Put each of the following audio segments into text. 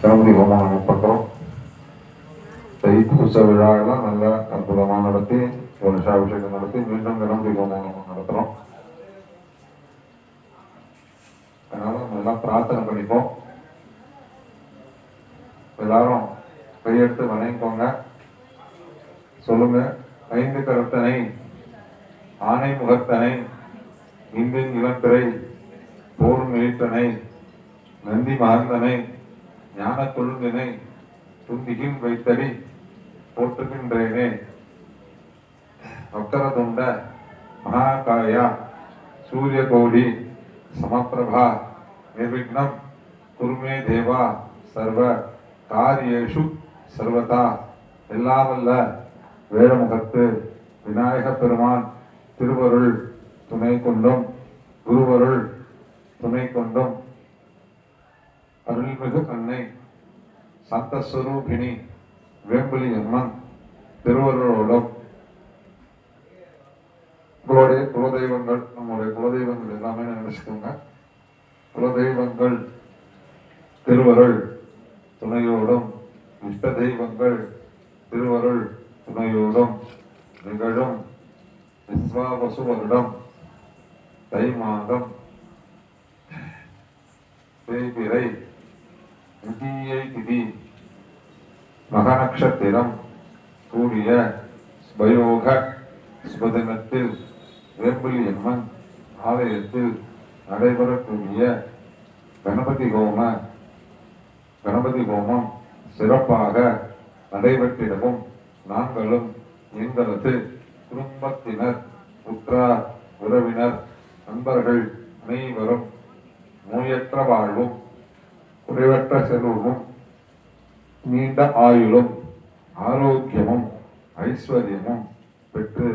கணபதி ஹோமம் நம்ம பண்றோம். தைப்பூச விழாவெல்லாம் நல்லா அற்புதமாக நடத்தி ஒரு நிஷாபிஷேகம் நடத்தி மீண்டும் கணபதி ஹோமம் நம்ம நடத்துறோம். அதனால நம்ம எல்லாம் பிரார்த்தனை பண்ணிப்போம். எல்லாரும் கையெடுத்து வணங்கிக்கோங்க. சொல்லுங்க. ஐந்து கருத்தனை ஆணை முகத்தனை இந்தின் இளம்பிறை போர் மிளித்தனை நந்தி மகந்தனை ஞான தொழுந்தினை துந்திகின் வைத்தடி போற்றுகின்றேனே. வக்கரதுண்ட மகாகாயா சூரிய கோடி சமப்பிரபா நிர்விக்னம் குருமே தேவா சர்வ காரியேஷு சர்வதா. எல்லாமல்ல வேடமுகத்து விநாயக பெருமான் திருவருள் துணை கொண்டும் குருவருள் துணை கொண்டும் அருள்மிகு அன்னை சந்தஸ்வரூபிணி வேம்புலி அம்மன் திருவருளோடும் உங்களுடைய குலதெய்வங்கள், நம்முடைய குலதெய்வங்கள் எல்லாமே நினைச்சுக்கோங்க. குலதெய்வங்கள் திருவருள் துணையோடும் இஷ்ட தெய்வங்கள் திருவருள் துணையோடும் நிகழும் விஸ்வாவசு வருடம் தை மாதம் தேய்பிறை திதியை திதி மகநக்ஷத்திரம் கூடிய ஸ்வயோக ஸ்வதினத்தில் வேம்புலி அம்மன் ஆலயத்தில் நடைபெறக்கூடிய கணபதி ஹோமம் சிறப்பாக நடைபெற்றிடவும் நாங்களும் எங்களது குடும்பத்தினர் உற்றார் உறவினர் நண்பர்கள் அனைவரும் நோயற்ற வாழ்வும் குறைவற்ற செல்வமும் நீண்ட ஆயுளும் ஆரோக்கியமும் ஐஸ்வர்யமும் பெற்று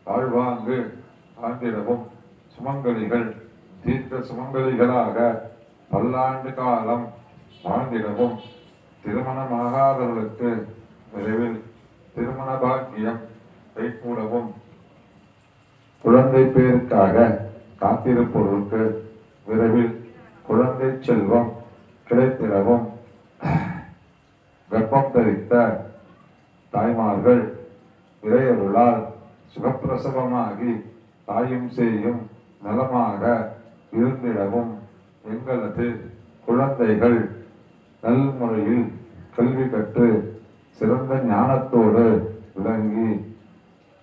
வாழ்வாங்கு வாழ்ந்திடவும் சுமங்கலிகள் தீர்க்க சுமங்கலிகளாக பல்லாண்டு காலம் வாழ்ந்திடவும் திருமணமாகாதவர்களுக்கு விரைவில் திருமண பாக்கியம் கைகூடவும் குழந்தை பேருக்காக காத்திருப்பவர்களுக்கு விரைவில் குழந்தை செல்வம் கிடைத்திடவும் கர்ப்பம் தரித்த தாய்மார்கள் இறையருளால் சுகப்பிரசவமாகி தாயும் சேயும் நலமாக இருந்திடவும் எங்களது குழந்தைகள் நல்முறையில் கல்வி கற்று சிறந்த ஞானத்தோடு விளங்கி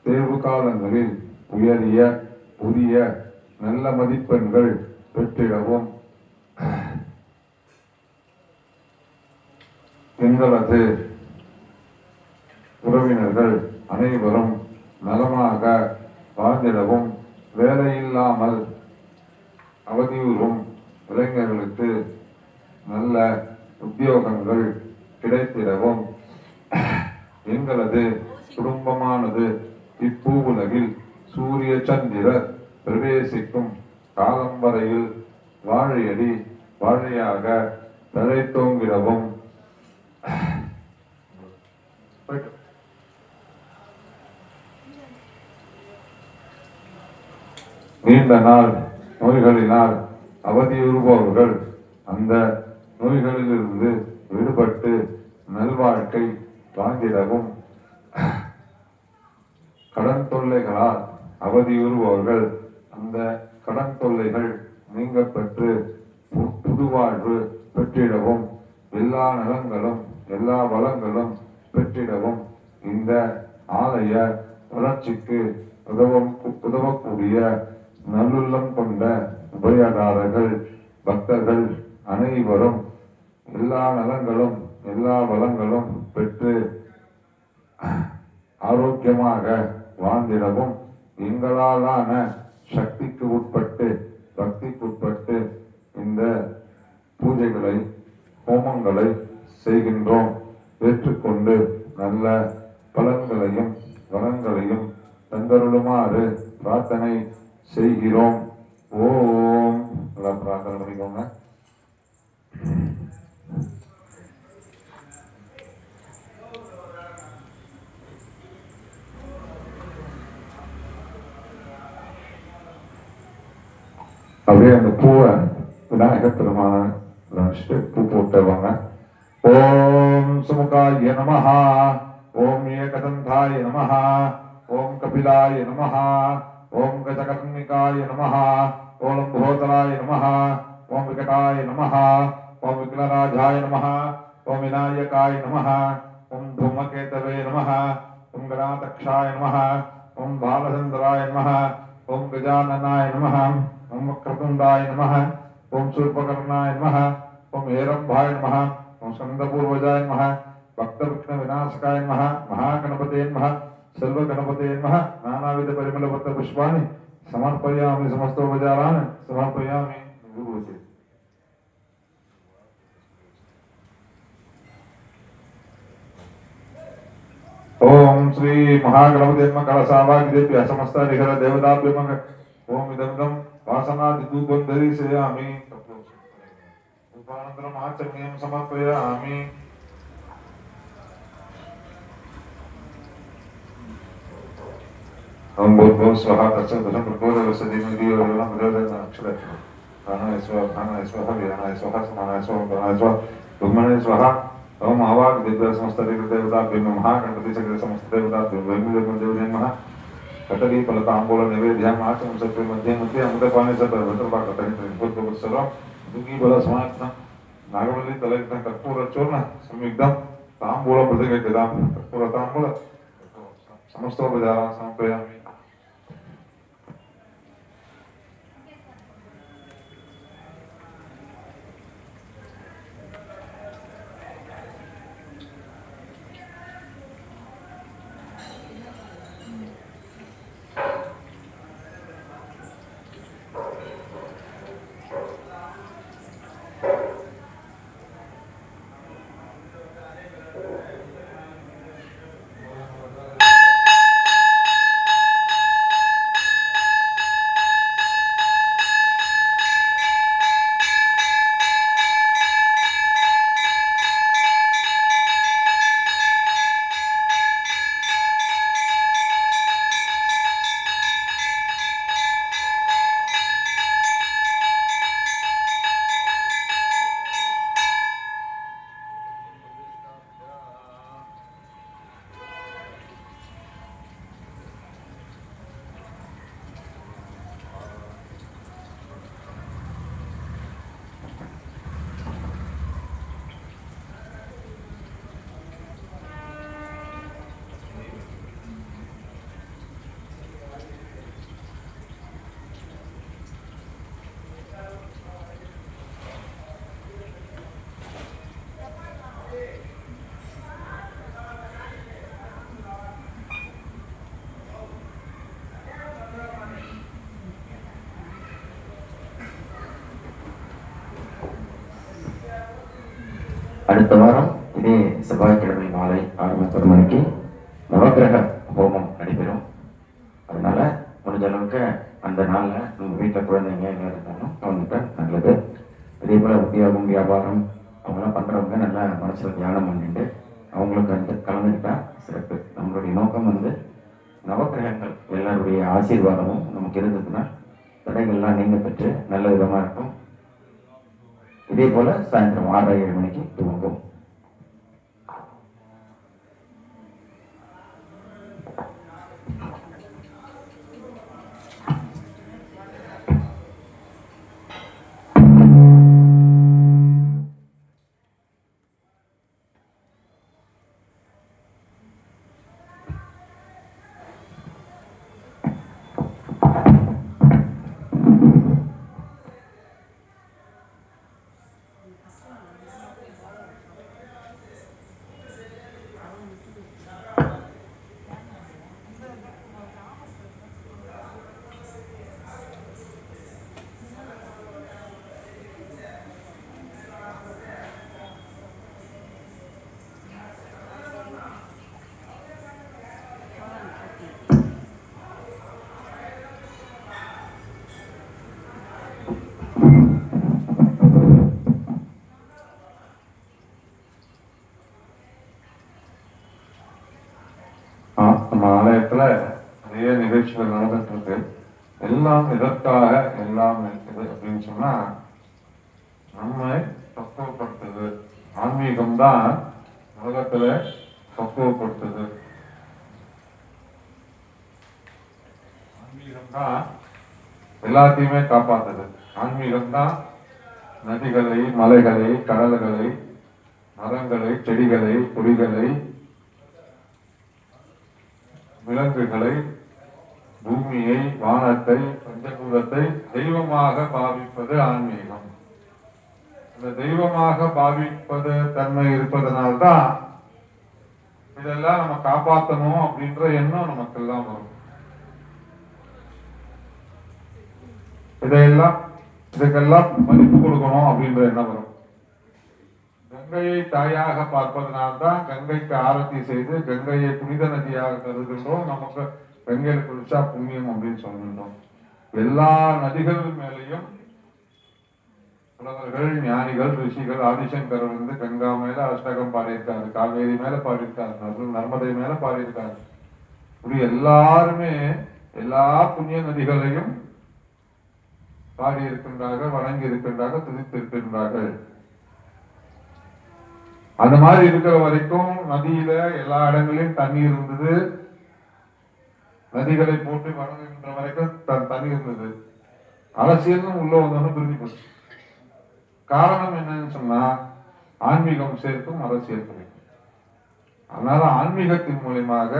தேர்வு காலங்களில் உயரிய புதிய நல்ல மதிப்பெண்கள் பெற்றிடவும் எங்களது உறவினர்கள் அனைவரும் நலமாக வாழ்ந்திடவும் வேலையில்லாமல் அவதியுறும் இளைஞர்களுக்கு நல்ல உத்தியோகங்கள் கிடைத்திடவும் எங்களது குடும்பமானது இப்பூவுலகில் சூரிய சந்திரர் பிரவேசிக்கும் காலம் வரையில் வாழையடி வாழையாக தழைத்தோங்கிடவும் நீண்ட நாள் நோய்களினால் அவதியுறுபவர்கள் அந்த நோய்களிலிருந்து விடுபட்டு நல்வாழ்க்கை வாழ்ந்திடவும் கடன் தொல்லைகளால் அவதியுறுபவர்கள் அந்த கடன் தொல்லைகள் நீங்க பெற்று புதுவாழ்வு பெற்றிடவும் எல்லா நலங்களும் எல்லா வளங்களும் பெற்றிடவும் இந்த ஆலய வளர்ச்சிக்கு உதவக்கூடிய நல்லுள்ளம் கொண்ட உபயதாரர்கள் பக்தர்கள் அனைவரும் எல்லா நலங்களும் எல்லா வளங்களும் பெற்று ஆரோக்கியமாக வாழ்ந்திடவும் எங்களாலான சக்திக்கு உட்பட்டு பக்திக்கு உட்பட்டு இந்த பூஜைகளை ஹோமங்களை செய்கின்றோம். ஏற்றுக்கொண்டு நல்ல பலன்களையும் வளங்களையும் தந்தருளுமாறு பிரார்த்தனை செய்கிறோம். ஓம். பிரார்த்தனை பண்ணிக்கோங்க. அப்படியே அந்த பூவை விநாயகர் பெருமான பூ போட்டுவாங்க. ஓம் சுமுகாய நமஹ. ஓம் ஏகதந்தாய நமஹ. ஓம் கபிலாய நமஹ. ஓம் கஜகர்ணிகாய நமஹ. ஓம் லம்போதராய நமஹ. ஓம் விகடாய நமஹ. ஓம் விக்னராஜாய நமஹ. ஓம் விநாயகாய நமஹ. ஓம் தூமகேதவே நமஹ. ஓம் கணாதக்ஷாய நமஹ. ஓம் பாலச்சந்திராய நமஹ. ஓம் கஜானனாய நமஹ. ஓம் வக்ரதுண்டாய நமஹ. ஓம் சூர்பகர்ணாய நமஹ. ஓம் ஏரம்பாய நமஹ. ஓம் ஸ்கந்தபூர்வஜாய நமஹ. பக்தவிக்ன விநாசகாய நமஹ. மகாகணபதே நமஹ. செல்வகணபதே நமஹ. நானாவித பரிமளபத்த புஷ்பாணி समर्पयामि समस्तोपचारान् समर्पयामि गुरुवचे। ओम श्री महागणपति नमः। कलशावाग्देभ्यः समस्तादिघर देवताभ्यो नमः। ओम इदं वासनादिधूपं धरिष्यामि। उपानन्तरम् आचम्यं समर्पयामि। ओम भूर्भुवः स्वः तत्सवितुर्वरेण्यं भर्गो देवस्य धीमहि धियो यो नः प्रचोदयात्। अक्षराय प्राणाय स्वाहा प्राणाय स्वाहा व्यानाय स्वाहा समानाय स्वाहा प्राणाय स्वाहा ब्रह्मणे स्वाहा। ओम आवाग्देभ्यः समस्तदेवताभ्यो नमः। महागणपति सकल समस्त देवताभ्यो नमः। कटली फलतांबूल नैवेद्यम् आचमसत्वे मध्ये मध्ये अमृतपाने सर्वं दुःखी बल समाप्तं नागवल्ली तलयुक्तं कर्पूरचूर्ण संयुक्तं तांबूल प्रतिगृह्यतां कर्पूरतांबूल समस्तोपचारान् समर्पयामि। அடுத்த வாரம் இதே செவ்வாய்க்கிழமை மாலை 6:30 மணிக்கு நவகிரக ஹோமம் நடைபெறும். அதனால முடிஞ்ச அளவுக்கு அந்த நாளில் நம்ம வீட்டில் குழந்தைங்க எல்லாம் இருந்தாலும் கலந்துட்டா நல்லது. இதே போல் உத்தியோகம் வியாபாரம் அவங்களாம் பண்ணுறவங்க நல்லா மனசில் தியானம் பண்ணிட்டு அவங்களுக்கு கலந்துக்கிட்டா சிறப்பு. நம்மளுடைய நோக்கம் நவகிரகங்கள் எல்லாருடைய ஆசீர்வாதமும் நமக்கு இருந்ததுன்னா தடைகள்லாம் நீங்க பெற்று நல்ல விதமாக இருக்கும். இதே போல சாயந்தரம் 6:30 மணிக்கு துவங்கும். ஆலயத்துல நிறைய நிகழ்ச்சிகள் நடந்துட்டு இருக்கு. எல்லாம் இதற்காக, எல்லாம் இது அப்படின்னு சொன்னா நம்மை பக்குவப்படுத்துது ஆன்மீகம் தான் உலகத்துல பக்குவப்படுத்துது. ஆன்மீகம் தான் எல்லாத்தையுமே காப்பாத்துது. ஆன்மீகம் தான் நதிகளை, மலைகளை, கடல்களை, மரங்களை, செடிகளை, கொடிகளை, விலங்குகளை, பூமியை, வானத்தை, பஞ்சபூதத்தை தெய்வமாக பாவிப்பது ஆன்மீகம். இந்த தெய்வமாக பாவிப்பது தன்மை இருப்பதனால்தான் இதெல்லாம் நம்ம காப்பாற்றணும் அப்படின்ற எண்ணம் நமக்கு எல்லாம் வரும். இதுக்கெல்லாம் மதிப்பு கொடுக்கணும் அப்படின்ற எண்ணம் வரும். கங்கையை தாயாக பார்ப்பதனால்தான் கங்கைக்கு ஆரத்தி செய்து கங்கையை புனித நதியாக கருதுகின்றோம். நமக்கு கங்கையில குளிச்சா புண்ணியம் அப்படின்னு சொல்கின்றோம். எல்லா நதிகள் மேலையும் புலவர்கள், ஞானிகள், ரிஷிகள், ஆதிசங்கர் வந்து கங்கா மேல அஷ்டகம் பாடியிருக்காரு, காவேரி மேல பாடியிருக்காரு, நர்மதை மேல பாடியிருக்காரு. இப்படி எல்லாருமே எல்லா புண்ணிய நதிகளையும் பாடி இருக்கின்றார்கள், வணங்கி இருக்கின்றார்கள், துதித்திருக்கின்றார்கள். அந்த மாதிரி இருக்கிற வரைக்கும் நதியில எல்லா இடங்களிலும் தண்ணீர் இருந்தது. நதிகளை போட்டு வணங்குகின்ற வரைக்கும் தண்ணி இருந்தது. அரசியலும் உள்ள வந்தோன்னு பிரிஞ்சு போச்சு. காரணம் என்னன்னு சொன்னா ஆன்மீகம் சேர்க்கும் அரசியல் கிடைக்கும். அதனால ஆன்மீகத்தின் மூலியமாக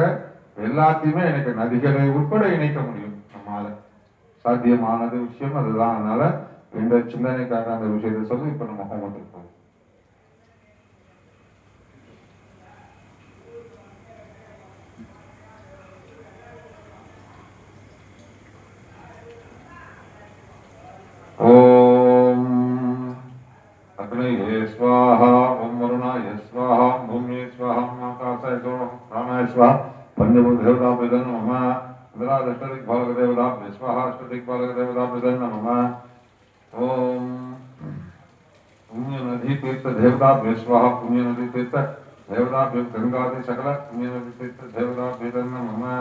எல்லாத்தையுமே இணைக்க, நதிகளை உட்பட இணைக்க முடியும். நம்மால சாத்தியமானது விஷயம் அதுதான். அதனால இந்த சிந்தனைக்காக அந்த விஷயத்தை சொல்லி இப்ப நம்ம ஹோமத்துக்கு போவோம். ஓம் அக்னயே ஸ்வாஹா, ஓம் வருணாய ஸ்வாஹா, பூமியே ஸ்வாஹா, ஆகாசாய ஸ்வாஹா, பிராணாய ஸ்வாஹா, பஞ்சபூத தேவதாபிதோ நமः. इंद्रादष्टदिक्पालक देवताभ्यो स्वाहा, अष्टदिक्पालक देवताभ्यो नमः. ओम पुण्य नदी तीर्थ देवताभ्यो स्वाहा, पुण्य नदी तीर्थ देवताभ्यो गंगादि सकल पुण्य नदी तीर्थ देवताभ्यो नमः.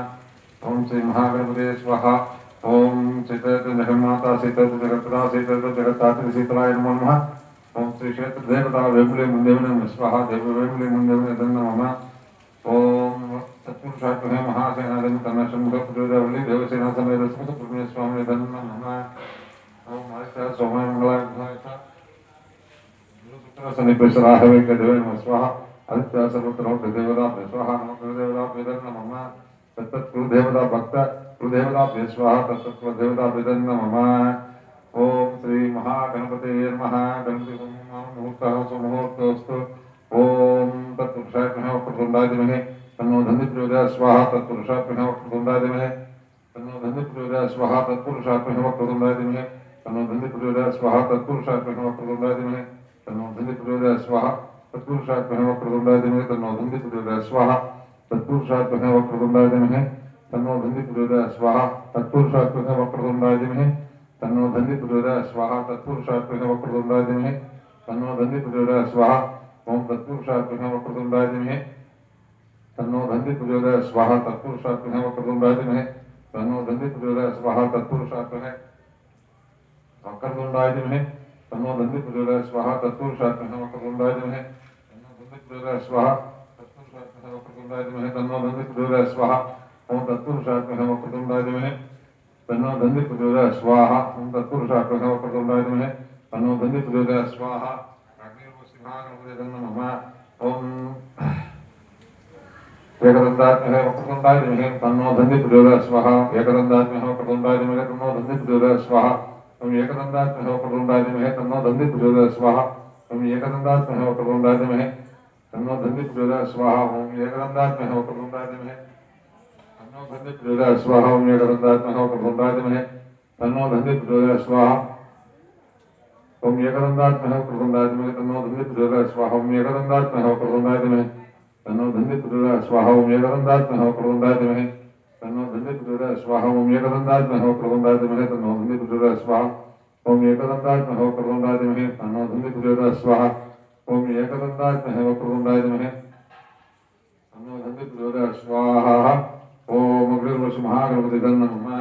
ओम श्री महागणपते स्वाहा. ओम सीता जगन्माता सीता जगत्पिता सीता जगत्तात्री शीतलाय नमः. ओम श्री क्षेत्र देवता वेमुले मुंदेवने स्वाहा, देव वेमुले मुंदेवने नमः. ओम तत्पुरुषाय महासेनाधन कन्नशंभुवल्ली देवसेना समेत पुण्य स्वामी नमः. ओम आदित्य सोमय मंगलाय सनिपेश्वराहवे देवे नमः स्वाहा. आदित्य सर्वत्र देवता स्वाहा, नमः देवता नमः. तत्कुलदेवता भक्त कुलदेवता स्वाहा, तत्कुलदेवता नमः. ओम श्री महागणपते नमः. गणपति मुहूर्तः सुमुहूर्तोऽस्तु. ओम तत्पुरुषाय प्रचंडाय धीमहि तन्नो धन्वि प्रचोदयात् स्वाहा. तत्पुरुषाय प्रचंडाय धीमहि तन्नो धन्वि प्रचोदयात् स्वाहा. तत्पुरुषाय प्रचंडाय धीमहि तन्नो धन्वि प्रचोदयात् स्वाहा. तत्पुरुषाय प्रचंडाय धीमहि तन्नो धन्वि प्रचोदयात् स्वाहा. तत्पुरुषाय प्रचंडाय धीमहि तन्नो धन्वि प्रचोदयात् स्वाहा. तत्पुरुषाय प्रचंडाय धीमहि तन्नो धन्वि प्रचोदयात् स्वाहा. तत्पुरुषाय प्रचंडाय धीमहि तन्नो धन्वि प्रचोदयात् स्वाहा. तत्पुरुषाय प्रचंडाय धीमहि तन्नो धन्वि प्रचोदयात् स्वाहा. ओम तत्पुरुषाय प्रचंडाय धीमहि तन्नो धन्वि प्रचोदयात् स्वाहा. तत्पुरुषाय प्रचंडाय धीमहि तन्नो धन्वि प्रचोदयात् स्वाहा. तत्पुरुषाय प्रचंडाय धीमहि तन्नो धन्वि प्रचोदयात् स्वाहा. तत्पुरुषाय प्रचंडाय धीमहि तन्नो धन्वि प्रचोदयात् स्वाहा. तत्पुरुषाय प्रचंडाय धीमहि तन्नो धन्वि प्रचोदयात् स्वाहा. ओम तत्पुरुषाय प्रचंडाय धीमहि तन्नो धन्वि प्रचोदयात् स्वाहा. ओम तत्पुरुषाय प्रचंडाय धीमहि तन्नो धन्वि प्रचोदयात् स्वाहा. नमः. ओम एकदन्तात्महे वक्रतुण्डाय धीमहि तन्नो धन्वि प्रचोदयात् स्वाहा. एकदन्तात्महे वक्रतुण्डाय धीमहि तन्नो धन्वि प्रचोदयात् स्वाहा. ओम एकदन्तात्महे वक्रतुण्डाय धीमहि तन्नो धन्वि प्रचोदयात् स्वाहा. ओम एकदन्तात्महे वक्रतुण्डाय धीमहि तन्नो धन्वि प्रचोदयात् स्वाहा. ओम एकदन्तात्महे वक्रतुण्डाय धीमहि तन्नो धन्वि प्रचोदयात् स्वाहा. ओम एकदन्तात्महे वक्रतुण्डाय धीमहि तन्नो धन्वि प्रचोदयात् स्वाहा. ओम एकदन्तात्महे वक्रतुण्डाय धीमहि तन्नो धन्वि प्रचोदयात् स्वाहा. ओम एकदन्तात्महे वक्रतुण्डाय धीमहि तन्नो धन्वि प्रचोदयात् स्वाहा. ओम एकदन्तात्महे वक्रतुण्डाय धीमहि तन्नो धन्वि प्रचोदयात् स्वाहा. ओम एकदन्तात्महे वक्रतुण्डाय धीमहि तन्नो धन्वि प्रचोदयात् स्वाहा. ओम एकदन्तात्महे वक्रतुण्डाय धीमहि तन्नो धन्वि प्रचोदयात् स्वाहा. ओम एकदन्तात्महे वक्रतुण्डाय धीमहि तन्नो धन्वि प्रचोदयात् स्वाहा. ओम अग्निर्वशु महागणपते नमः.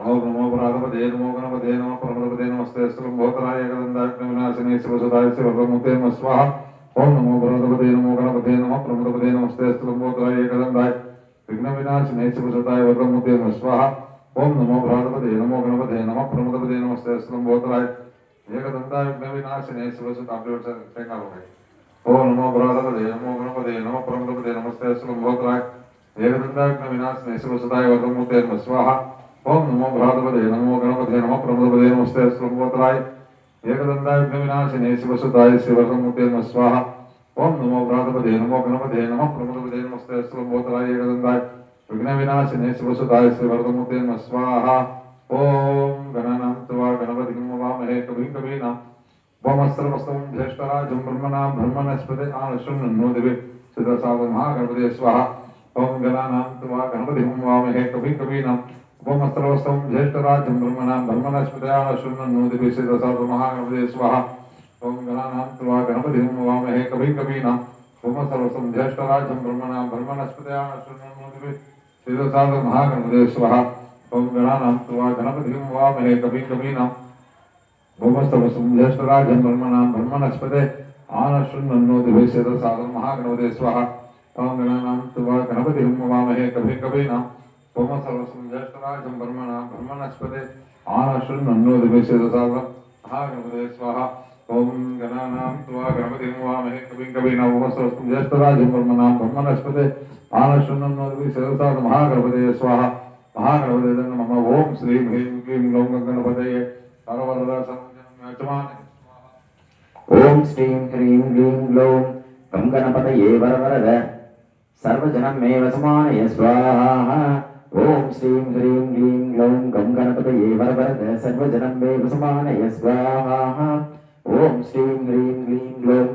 ओम नमो प्रातपदे नमो गणपते नमः प्रमदपदे नमस्ते लंबोदराय एकदन्ताग्निविनाशिने शिवसुताय शिवप्रमुखे नमः स्वाहा ओम नमो प्रातपदे नमो गणपते नमः प्रमदपदे नमस्ते लंबोदराय एकदन्ताय विघ्नविनाशिने शिवसुताय वरप्रमुखे नमः स्वाहा ओम नमो प्रातपदे नमो गणपते नमः प्रमदपदे नमस्ते लंबोदराय एकदन्ताय विघ्नविनाशिने शिवसुताय ओम नमो प्रातपदे नमो गणपते नमः प्रमदपदे नमस्ते लंबोदराय एकदन्ताय विघ्नविनाशिने शिवसुताय वरप्रमुखे नमः स्वाहा ओम नमो भ्रातपदे नमो गणपते नमः प्रमदपदे नमस्ते लंबोदराय एकदन्ताय विघ्नविनाशिने शिवसुताय शिवप्रमुखे नमः स्वाहा ओम नमो भ्रातपदे नमो गणपते नमः प्रमदपदे नमस्ते लंबोदराय एकदन्ताय विघ्नविनाशिने शिवसुताय शिवप्रमुखे नमः स्वाहा ओम गणानां त्वा गणपतिं नमामहे कविं कवीनां वमस्त्रवस्तं ज्येष्ठराजं ब्रह्मणां ब्रह्मणस्पते आनशृण्वन्नो दिवे सिद्धसाधुमहागणपते स्वाहा ओम गणानां त्वा गणपतिं नमामहे कविं कवीनां वमस्त्रवस्तं ज्येष्ठराजं ब्रह्मणां ब्रह्मणस्पते आनशृण्वन्नो दिवे सिद्धसाधुमहागणपते स्वाहा ओम गणानां त्वा गणपतिं नमामहे कविं कवीनां वमस्त्रवस्तं ज्येष्ठराजं ब्रह्मणां ब्रह्मणस्पते आनशृण्वन्नो दिवे सिद्धसाधुमहागणपते स्वाहा ओम गणानां त्वा गणपतिं नमामहे कविं कवीनां भूमस्तवसं ज्येष्ठराजं ब्रह्मणां ब्रह्मणस्पते आनशृण्वन्नो दिवे सिद्धसाधुमहागणपते स्वाहा ओम गणानां त्वा गणपतिं नमामहे कविं कवीनां भूमस्तवसं ज्येष्ठराजं ब्रह्मणां ब्रह्मणस्पते आनशृण्वन्नो दिवे सिद्धसाधुमहागणपते स्वाहा ओम गणानां त्वा गणपतिं नमामहे कविं कवीनां भूमस्तवसं ज्येष्ठराजं ब्रह्मणां ब्रह्मणस्पते आनशृण्वन्नो दिवे सिद्धसाधुमहागणपते स्वाहा महागणपते नमः ओम श्रीं ह्रीं क्लीं ग्लौं गणपतये ओम श्रीं ह्रीं क्लीं ग्लौं गं गणपतये वरवरद सर्वजनं मे वसमानय स्वाहा ओम श्रीं ह्रीं क्लीं ग्लौं गं गणपतये वरवरद सर्वजनं मे वसमानय स्वाहा ओम श्रीं ह्रीं क्लीं ग्लौं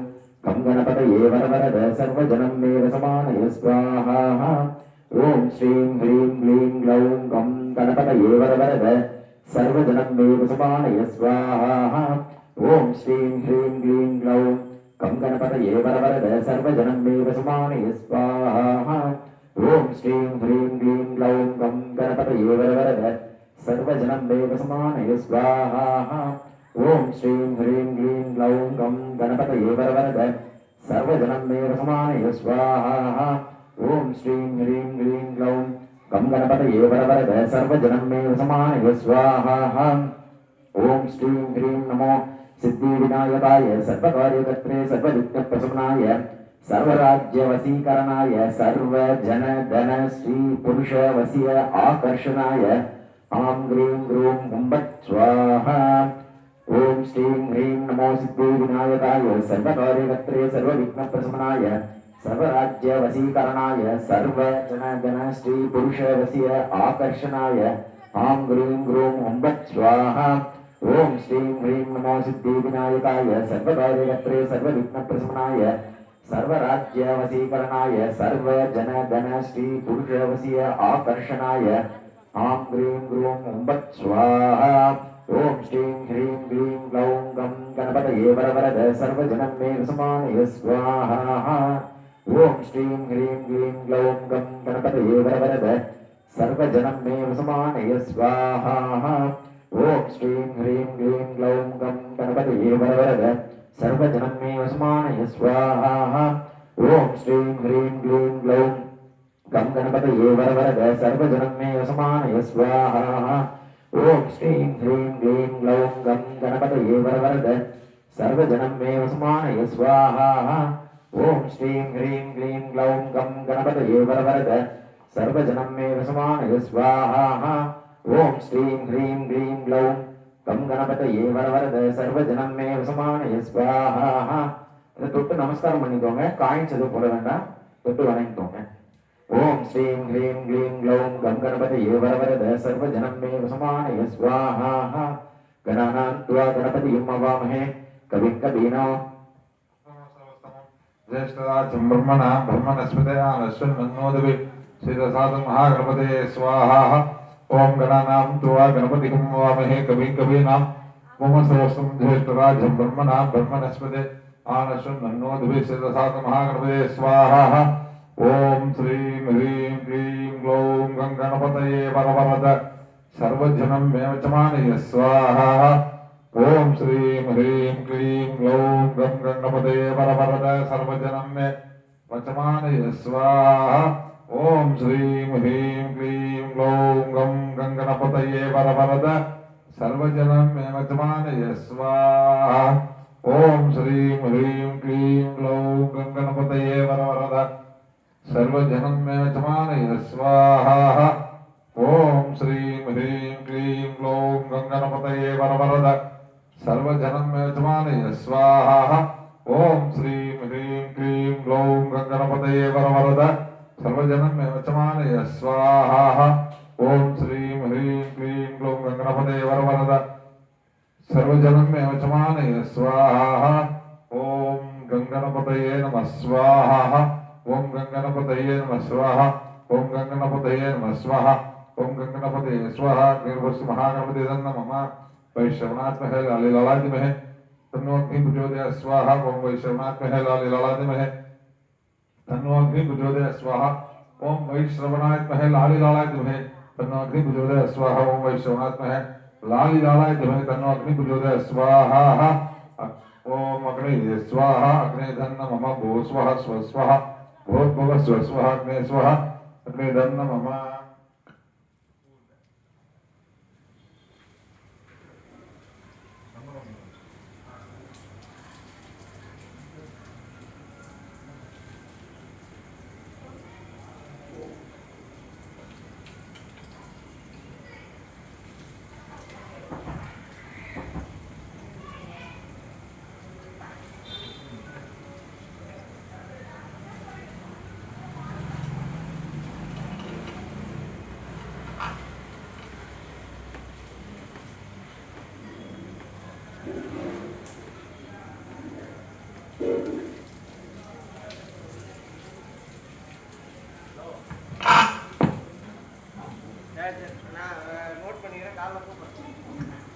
गं गणपतये वरवरद सर्वजनं मे वसमानय स्वाहा ओम श्रीं ह्रीं क्लीं ग्लौं गं गणपतये वरवरद सर्वजनं मे वसमानय स्वाहा ओम श्रीं ह्रीं क्लीं ग्लौं गं गणपतये वरवरद सर्वजनं मे वसमानय स्वाहा ओम श्रीं ह्रीं क्लीं ग्लौं गं गणपतये वरवरद सर्वजनं मे वसमानय स्वाहा ओम श्रीं ह्रीं क्लीं ग्लौं गं गणपतये वरवरद सर्वजनं मे वसमानय स्वाहा ओम श्रीं ह्रीं क्लीं ग्लौं गं गणपतये वरवरद सर्वजनं मे वसमानय स्वाहा ओम श्रीं ह्रीं नमो सिद्धिविनायकाय सर्वकार्यकर्त्रे सर्वविघ्नप्रशमनाय सर्वराज्यवशीकरणाय सर्वजनधन श्री पुरुषवशीय आकर्षणाय आं ग्रीं ग्रूं हुम्बट् स्वाहा ओम श्रीं ह्रीं नमो सिद्धिविनायकाय सर्वकार्यकर्त्रे सर्वविघ्नप्रशमनाय सर्वराज्यवशीकरणाय सर्वजनधन श्री पुरुषवशीय आकर्षणाय आं ग्रीं ग्रूं हुम्बट् स्वाहा ओम श्रीं ह्रीं नमो सिद्धिविनायकाय सर्वकार्यकर्त्रे सर्वविघ्नप्रशमनाय सर्वराज्यवशीकरणाय सर्वजनधन श्री पुरुषवशीय आकर्षणाय आं ग्रीं ग्रूं हुम्बट् स्वाहा ओम श्रीं ह्रीं क्लीं ग्लौं गं गणपतये वरवरद सर्वजनं मे वसमानय स्वाहा ओम श्रीं ह्रीं क्लीं ग्लौं गं गणपतये वरवरद सर्वजनं मे वसमानय स्वाहा ओम श्रीं ह्रीं क्लीं ग्लौं गं गणपतये वरवरद सर्वजनं मे वसमानय स्वाहा ओम श्रीं ह्रीं क्लीं ग्लौं गं गणपतये वरवरद सर्वजनं मे वसमानय स्वाहा ओम श्रीं ह्रीं क्लीं ग्लौं गं गणपतये वरवरद सर्वजनं मे वसमानय स्वाहा ओम श्रीं ह्रीं क्लीं ग्लौं गं गणपतये वरवरद सर्वजनं मे वसमानय स्वाहा ओम श्रीं ह्रीं क्लीं ग्लौं गं गणपतये वरवरद सर्वजनं मे वसमानय स्वाहा தொட்டு நமஸ்காரம் பண்ணிக்கோங்க காயின்ஸ் எதுவும் போட வேண்டாம் தொட்டு வணங்கிக்கோங்க ओम श्रीं ह्रीं क्लीं ग्लौं गं गणपतये वरवरद सर्वजनं मे वसमानय स्वाहा गणानां त्वा गणपतिं नमामहे कविं कवीनां ज्येष्ठराजं ब्रह्मणां ब्रह्मणस्पते आनशृण्वन्नो दिवे सिद्धसाधुमहागणपते स्वाहा ओम गणानां त्वा गणपतिं नमामहे कविं कवीनां वमस्त्रवस्तं ज्येष्ठराजं ब्रह्मणां ब्रह्मणस्पते आनशृण्वन्नो दिवे सिद्धसाधुमहागणपते स्वाहा ओम श्रीं ह्रीं क्लीं ग्लौं गं गणपतये वरवरद सर्वजनं मे वचमानय स्वाहा। ओम श्रीं ह्रीं क्लीं ग्लौं गं गणपते वरवरद सर्वजनं मे वचमानय स्वाहा। ओम श्रीं ह्रीं क्लीं ग्लौं गं गणपतये वरवरद सर्वजनं मे वचमानय स्वाहा। ओम श्रीं ह्रीं क्लीं ग्लौं गं गणपतये वरवरद सर्वजनं मे वचमानय स्वाहा। ओम श्रीं ह्रीं क्लीं ग्लौं गं गणपतये वरवरद सर्वजनं मे वचमानय स्वाहा। ओम श्रीं ह्रीं क्लीं ग्लौं गं गणपतये वरवरद सर्वजनं मे वचमानय स्वाहा। ओम श्रीं ह्रीं क्लीं ग्लौं गं गणपतये वरवरद सर्वजनं मे वचमानय स्वाहा। ओम गंगणपतये नमः स्वाहा। ओम गंगणपतये नमः स्वाहा। ओम गंगणपतये नमः स्वाहा। ओम गंगणपतये स्वाहा। निर्वस्तु महागणपति नमः। वैश्रवणात्महे लालिलालादिमहे तन्नो अग्नि प्रचोदयात् स्वाहा। ओम वैश्रवणात्महे लालिलालादिमहे तन्नो अग्नि प्रचोदयात् स्वाहा। ओम वैश्रवणात्महे लालिलालादिमहे तन्नो अग्नि प्रचोदयात् स्वाहा। ओम वैश्रवणात्महे लालिलालादिमहे तन्नो अग्नि प्रचोदयात् स्वाहा। ओम अग्ने स्वाहा। अग्ने धन्न मम भो स्वः स्वस्वः भूर्भुवः स्वस्वः अग्ने स्वः अग्ने धन्न मम।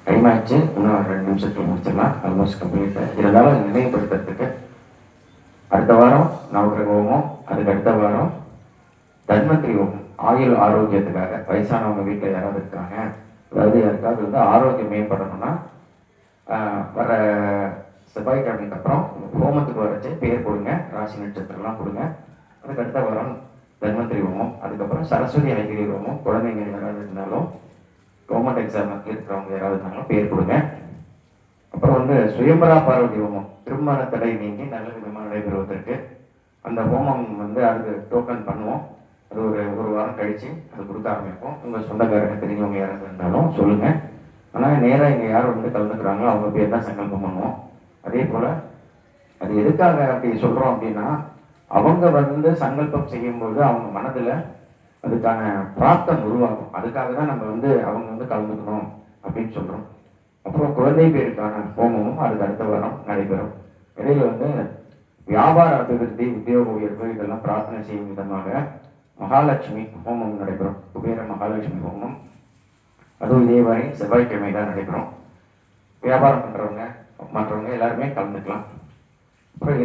டைம் ஆச்சு, இன்னும் 2 நிமிஷத்துல முடிச்சிடலாம். Almost complete. இருந்தாலும் நினைவுபடுத்துறதுக்கு அடுத்த வாரம் நவகிரக ஹோமம், அதுக்கு அடுத்த வாரம் தன்வந்திரி ஹோமம், ஆயுள் ஆரோக்கியத்துக்காக. வயசானவங்க வீட்டில் யாராவது இருக்காங்க, அதாவது யாருக்காவது வந்து ஆரோக்கியம் மேம்படணும்னா வர செவ்வாய்க்கிழமைக்கு அப்புறம் ஹோமத்துக்கு வரச்சு பேர் கொடுங்க, ராசி நட்சத்திரம்லாம் கொடுங்க. அதுக்கு அடுத்த வாரம் தன்வந்திரி ஹோமம், அதுக்கப்புறம் சரஸ்வதி ஐகிரி ஹோமம். குழந்தைங்க யாராவது இருந்தாலும், கவர்மெண்ட் எக்ஸாம் இருக்கிறவங்க யாராவது இருந்தாலும் பேர் கொடுங்க. அப்புறம் வந்து சுயம்பரா பார்வதி ஹோமம், திருமண தடை நீங்கி நல்ல விதமாக நடைபெறுவதற்கு அந்த ஹோமம் வந்து அதுக்கு டோக்கன் பண்ணுவோம். அது ஒரு வாரம் கழித்து அது கொடுக்க ஆரம்பிப்போம். உங்கள் சொந்தக்காரங்க தெரிஞ்சவங்க யாராவது இருந்தாலும் சொல்லுங்கள். ஆனால் நேராக இங்கே யார் வந்து கலந்துக்கிறாங்களோ அவங்க பேர் தான் சங்கல்பம் பண்ணுவோம். அதே போல் அது எதுக்காக அப்படி சொல்கிறோம் அப்படின்னா, அவங்க வந்து சங்கல்பம் செய்யும்போது அவங்க மனதில் அதுக்கான பிராப்தம் உருவாகும். அதுக்காக தான் நம்ம வந்து அவங்க வந்து கலந்துக்கணும் அப்படின்னு சொல்கிறோம். அப்புறம் குழந்தை பேருக்கான ஹோமமும் அதுக்கு அடுத்த வாரம் நடைபெறும். இடையில வந்து வியாபார அபிவிருத்தி, உத்தியோக உயர்வு இதெல்லாம் பிரார்த்தனை செய்யும் விதமாக மகாலட்சுமி ஹோமம் நடைபெறும். குபேர மகாலட்சுமி ஹோமம் அதுவும் இதே மாதிரி செவ்வாய்க்கிழமை தான் நடைபெறும். வியாபாரம் பண்ணுறவங்க மற்றவங்க எல்லாருமே கலந்துக்கலாம். அப்புறம்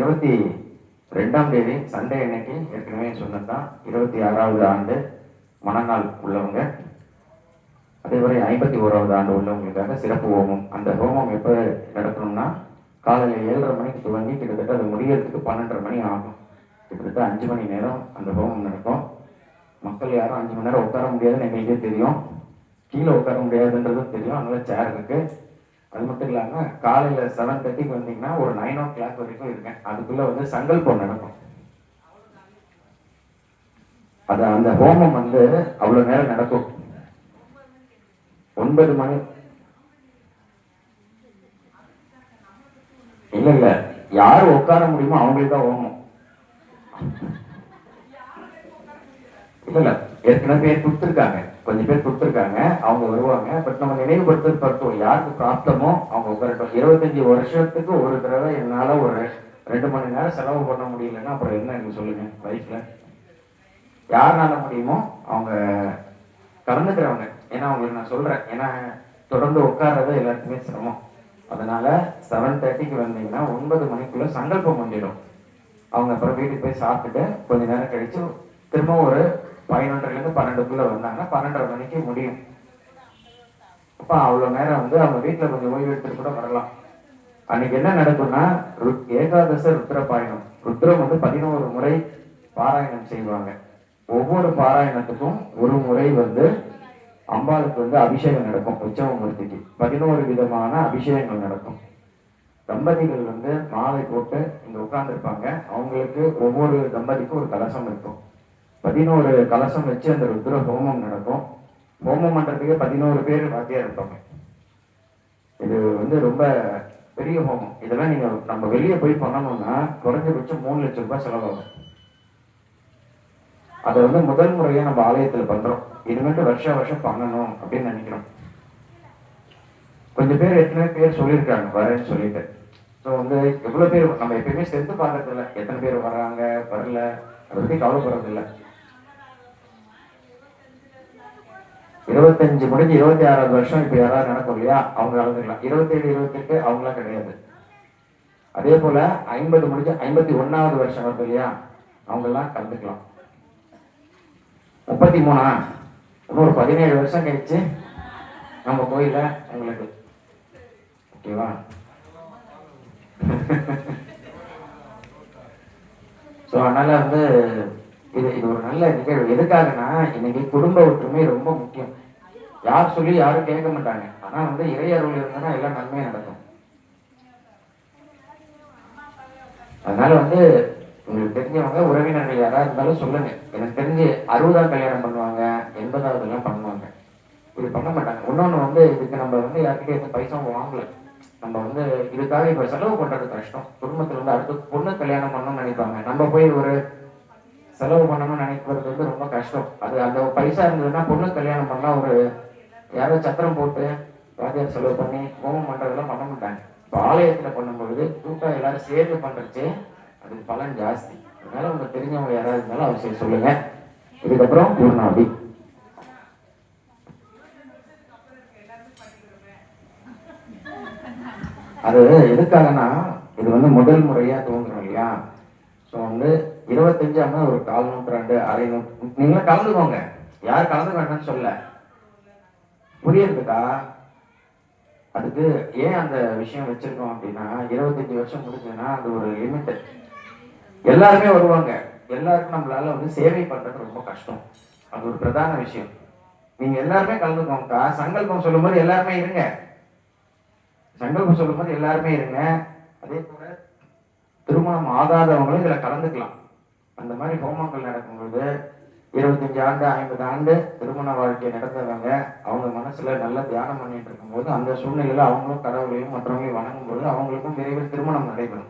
22ஆம் தேதி சண்டே அன்னைக்கு ஏற்கனவே சொன்னதுதான் 26வது ஆண்டு மனநாள் உள்ளவங்க, அதே மாதிரி 51வது ஆண்டு உள்ளவங்களுக்காக சிறப்பு ஹோமம். அந்த ஹோமம் எப்போ நடக்கணும்னா காலையில் 7:30 மணிக்கு துவங்கி கிட்டத்தட்ட அது முடியறதுக்கு 12:30 மணி ஆகும். கிட்டத்தட்ட 5 மணி நேரம் அந்த ஹோமம் நடக்கும். மக்கள் யாரும் 5 மணி நேரம் உட்கார முடியாதுன்னு எங்களுக்கே தெரியும், கீழே உட்கார முடியாதுன்றதும் தெரியும். அதனால சேர் இருக்கு. அது மட்டும் இல்லாமல் காலையில் 7:30க்கு வந்தீங்கன்னா ஒரு 9 o'clock வரைக்கும் இருக்கேன். அதுக்குள்ளே வந்து சங்கல்பம் நடக்கும். அது அந்த ஹோமம் வந்து அவ்வளோ நேரம் நடக்கும். 9 மணி இல்ல யாரு உட்கார முடியுமோ அவங்களுக்கு தான் ஹோமம். இல்ல ஏற்கனவே பேர் கொடுத்துருக்காங்க, கொஞ்சம் பேர் கொடுத்துருக்காங்க, அவங்க வருவாங்க. பட் நம்ம நினைவுபடுத்துறது யாருக்கு பிராப்தமோ அவங்க உட்காரட்டும். 25 வருஷத்துக்கு ஒரு தடவை என்னால ஒரு 2 மணி நேரம் செலவு பண்ண முடியலன்னா அப்புறம் என்ன எனக்கு சொல்லுங்க. லைஃப்ல யாருனால முடியுமோ அவங்க கலந்துக்கிறவங்க. ஏன்னா அவங்களுக்கு நான் சொல்றேன், ஏன்னா தொடர்ந்து உட்கார்றது எல்லாருக்குமே சிரமம். அதனால 7:30க்கு வந்தீங்கன்னா 9 மணிக்குள்ள சங்கல்பம் பண்ணிடும். அவங்க அப்புறம் வீட்டுக்கு போய் சாப்பிட்டுட்டு கொஞ்ச நேரம் கழிச்சு திரும்ப ஒரு 11:30லேருந்து 12க்குள்ள வந்தாங்கன்னா 12:30 மணிக்கு முடியும். அப்போ அவ்வளோ நேரம் வந்து அவங்க வீட்டில் கொஞ்சம் ஓய்வு எடுத்துட்டு கூட வரலாம். அன்னைக்கு என்ன நடக்கும்னா ஏகாதச ருத்ரபாயணம், ருத்ரம் வந்து 11 முறை பாராயணம் செய்வாங்க. ஒவ்வொரு பாராயணத்துக்கும் ஒரு முறை வந்து அம்பாளுக்கு வந்து அபிஷேகம் நடக்கும். உற்சவமூர்த்திக்கு 11 விதமான அபிஷேகங்கள் நடக்கும். தம்பதிகள் வந்து மாலை போட்டு இங்க உட்கார்ந்துருப்பாங்க. அவங்களுக்கு ஒவ்வொரு தம்பதிக்கும் ஒரு கலசம் இருக்கும். 11 கலசம் வச்சு அந்த ருத்ர ஹோமம் நடக்கும். ஹோமம் பண்றதுக்கு 11 பேர் வாத்தியா இருப்பாங்க. இது வந்து ரொம்ப பெரிய ஹோமம். இதெல்லாம் நீங்க நம்ம வெளியே போய் பண்ணணும்னா குறைஞ்சபட்சம் 3 லட்சம் ரூபாய் செலவாகும். அதை வந்து முதல் முறையா நம்ம ஆலயத்துல பண்றோம். இனிமேட்டு வருஷம் பண்ணணும் அப்படின்னு நினைக்கிறோம். கொஞ்சம் பேர் எத்தனை பேர் சொல்லியிருக்காங்க வரேன்னு சொல்லிட்டு. ஸோ வந்து எவ்வளவு பேர் நம்ம எப்பயுமே சேர்த்து பார்க்கறது இல்லை, எத்தனை பேர் வர்றாங்க வரல, அதை பத்தி கவலைப்படுறது இல்லை. 25 முடிஞ்சு 26வது வருஷம் இப்ப யாராவது நடக்கும் இல்லையா, அவங்க கலந்துக்கலாம். 27, 28 அவங்களாம் கிடையாது. அதே போல 50 முடிஞ்சு 51வது வருஷம் வருது இல்லையா, அவங்க எல்லாம் கலந்துக்கலாம். 33 இன்னொரு 17 வருஷம் கழிச்சு நம்ம கோயில உங்களுக்கு ஓகேவா. ஸோ அதனால வந்து இது ஒரு நல்ல நிகழ்வு. எதுக்காகனா இன்னைக்கு குடும்ப ஒற்றுமை ரொம்ப முக்கியம். யார் சொல்லி யாரும் கேட்க மாட்டாங்க. ஆனா வந்து இறையருள் இருந்தனா எல்லாம் நன்மையா நடக்கும். அதனால வந்து உங்களுக்கு தெரிஞ்சவங்க உறவினர்கள் யாரா இருந்தாலும் சொல்லுங்க. எனக்கு தெரிஞ்சு 60ஆம் கல்யாணம் பண்ணுவாங்க, 80வது எல்லாம் பண்ணுவாங்க. இது பண்ண மாட்டாங்க. இன்னொன்னு வந்து இதுக்கு நம்ம வந்து யார்கிட்ட எந்த பைசாவும் வாங்கல. நம்ம வந்து இதுக்காக இப்ப செலவு பண்றது கஷ்டம். குடும்பத்துல வந்து அடுத்து பொண்ணு கல்யாணம் பண்ணணும்னு நினைப்பாங்க. நம்ம போய் ஒரு செலவு பண்ணணும்னு நினைக்கிறது வந்து ரொம்ப கஷ்டம். அது அந்த பைசா இருந்ததுன்னா பொண்ணு கல்யாணம் பண்ணா ஒரு யாரோ சத்திரம் போட்டு வாத்தியார் செலவு பண்ணி ஹோமம் பண்றதெல்லாம் பண்ண மாட்டாங்க. இப்போ ஆலயத்துல பண்ணும்பொழுது கூட்டம் எல்லாரும் சேர்ந்து பண்றச்சு அதுக்கு பலன் ஜாஸ்தி. அதனால உங்களுக்கு தெரிஞ்சவங்க யாராவது இருந்தாலும் அவசியம் சொல்லுங்க. இதுக்கப்புறம் பூர்ணாபி. அது எதுக்காகனா இது வந்து முதல் முறையா துவங்குறோம் இல்லையா. ஸோ வந்து 25 ஒரு 1/4 நூற்றாண்டு, அரை நூற்றாண்டு நீங்களும் கலந்துக்கோங்க. யார் கலந்து வேண்டாம்னு சொல்ல, புரியுறதுக்கா. அதுக்கு ஏன் அந்த விஷயம் வச்சிருக்கோம் அப்படின்னா 25 வருஷம் முடிஞ்சதுன்னா அது ஒரு லிமிட். எல்லாருமே வருவாங்க. எல்லாருக்கும் நம்மளால வந்து சேவை பண்றது ரொம்ப கஷ்டம். அது ஒரு பிரதான விஷயம். நீங்க எல்லாருமே கலந்துக்கோங்கக்கா. சங்கல்பம் சொல்லும் போது எல்லாருமே இருங்க. சங்கல்பம் சொல்லும் போது எல்லாருமே இருங்க. அதே போல திருமணம் ஆகாதவங்களும் இதுல கலந்துக்கலாம். அந்த மாதிரி ஹோமங்கள் நடக்கும்போது 25 ஆண்டு 50 ஆண்டு திருமண வாழ்க்கை நடந்தவங்க அவங்க மனசுல நல்லா தியானம் பண்ணிட்டு இருக்கும்போது அந்த சூழ்நிலையில அவங்களும் கடவுளையும் மற்றவங்களையும் வணங்கும் போது அவங்களுக்கும் விரைவில் திருமணம் நடைபெறும்.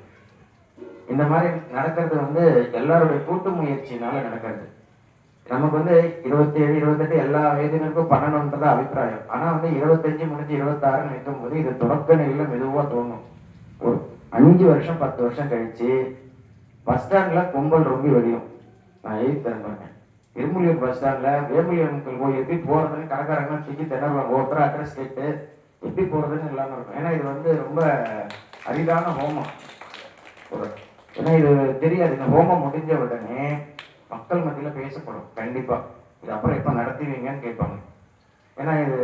இந்த மாதிரி நடக்கிறது வந்து எல்லாருடைய கூட்டு முயற்சியினால நடக்கிறது. நமக்கு வந்து 27, 28 எல்லா வயதினருக்கும் பண்ணணும்ன்றது அபிப்பிராயம். ஆனா வந்து 25 முடிஞ்சு 26 நிற்கும் போது இது தொடக்க நிலையில மெதுவா தோணும். ஒரு 5 வருஷம் 10 வருஷம் கழிச்சு பஸ் ஸ்டாண்ட்ல கும்பல் ரொம்ப வெடியும். நான் எழுதி தரேன். இரும்புலியூர் பஸ் ஸ்டாண்ட்ல வேம்புலியம்மன் கோயில் எப்படி போறதுன்னு கடைக்காரங்க தூக்கி திணறுவாங்க. ஒருத்தர் அட்ரஸ் கேட்டு எப்படி போறதுன்னு இல்லாம இருக்கும். ஏன்னா இது வந்து ரொம்ப அரிதான ஹோமம். ஏன்னா இது தெரியாது. இந்த ஹோமம் முடிஞ்ச உடனே மக்கள் மத்தியில பேசப்படும். கண்டிப்பா இது அப்புறம் எப்ப நடத்துவீங்கன்னு கேட்பாங்க. ஏன்னா இது